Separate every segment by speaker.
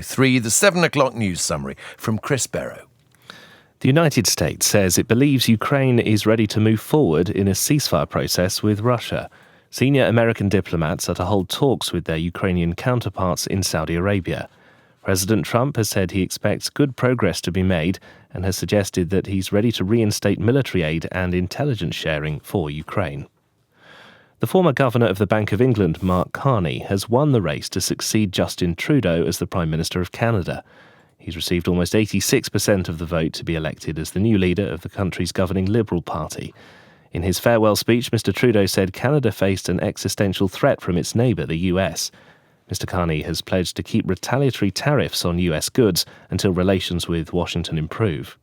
Speaker 1: The 7 o'clock news summary from Chris Berrow.
Speaker 2: The United States says it believes Ukraine is ready to move forward in a ceasefire process with Russia. Senior American diplomats are to hold talks with their Ukrainian counterparts in Saudi Arabia. President Trump has said he expects good progress to be made and has suggested that he's ready to reinstate military aid and intelligence sharing for Ukraine. The former governor of the Bank of England, Mark Carney, has won the race to succeed Justin Trudeau as the Prime Minister of Canada. He's received almost 86% of the vote to be elected as the new leader of the country's governing Liberal Party. In his farewell speech, Mr. Trudeau said Canada faced an existential threat from its neighbour, the US. Mr. Carney has pledged to keep retaliatory tariffs on US goods until relations with Washington improve.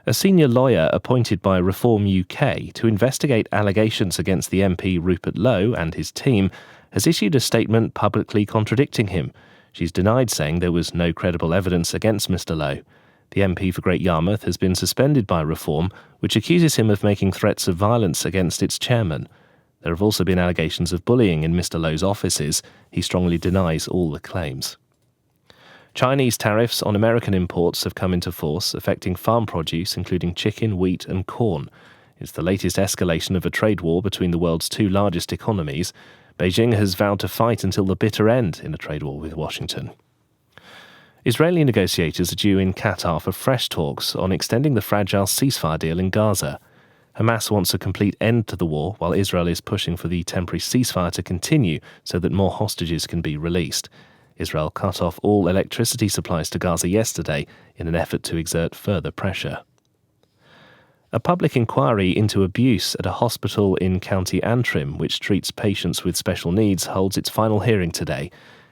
Speaker 2: A senior lawyer appointed by Reform UK to investigate allegations against the MP Rupert Lowe and his team has issued a statement publicly contradicting him. She's denied saying there was no credible evidence against Mr. Lowe. The MP for Great Yarmouth has been suspended by Reform, which accuses him of making threats of violence against its chairman. There have also been allegations of bullying in Mr. Lowe's offices. He strongly denies all the claims. Chinese tariffs on American imports have come into force, affecting farm produce, including chicken, wheat and corn. It's the latest escalation of a trade war between the world's two largest economies. Beijing has vowed to fight until the bitter end in a trade war with Washington. Israeli negotiators are due in Qatar for fresh talks on extending the fragile ceasefire deal in Gaza. Hamas wants a complete end to the war, while Israel is pushing for the temporary ceasefire to continue so that more hostages can be released. Israel cut off all electricity supplies to Gaza yesterday in an effort to exert further pressure. A public inquiry into abuse at a hospital in County Antrim, which treats patients with special needs, holds its final hearing today.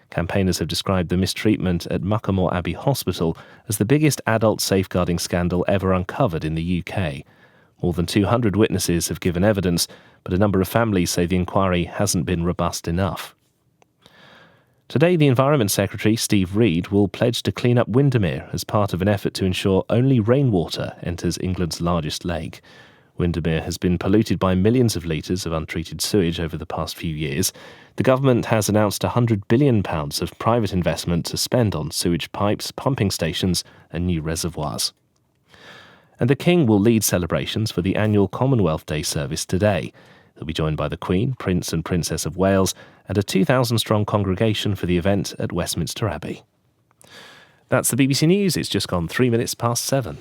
Speaker 2: Campaigners have described the mistreatment at Muckamore Abbey Hospital as the biggest adult safeguarding scandal ever uncovered in the UK. More than 200 witnesses have given evidence, but a number of families say the inquiry hasn't been robust enough. Today, the Environment Secretary, Steve Reed, will pledge to clean up Windermere as part of an effort to ensure only rainwater enters England's largest lake. Windermere has been polluted by millions of litres of untreated sewage over the past few years. The government has announced £100 billion of private investment to spend on sewage pipes, pumping stations and new reservoirs. And the King will lead celebrations for the annual Commonwealth Day service today. He'll be joined by the Queen, Prince and Princess of Wales, and a 2,000-strong congregation for the event at Westminster Abbey. That's the BBC News. It's just gone 3 minutes past 7.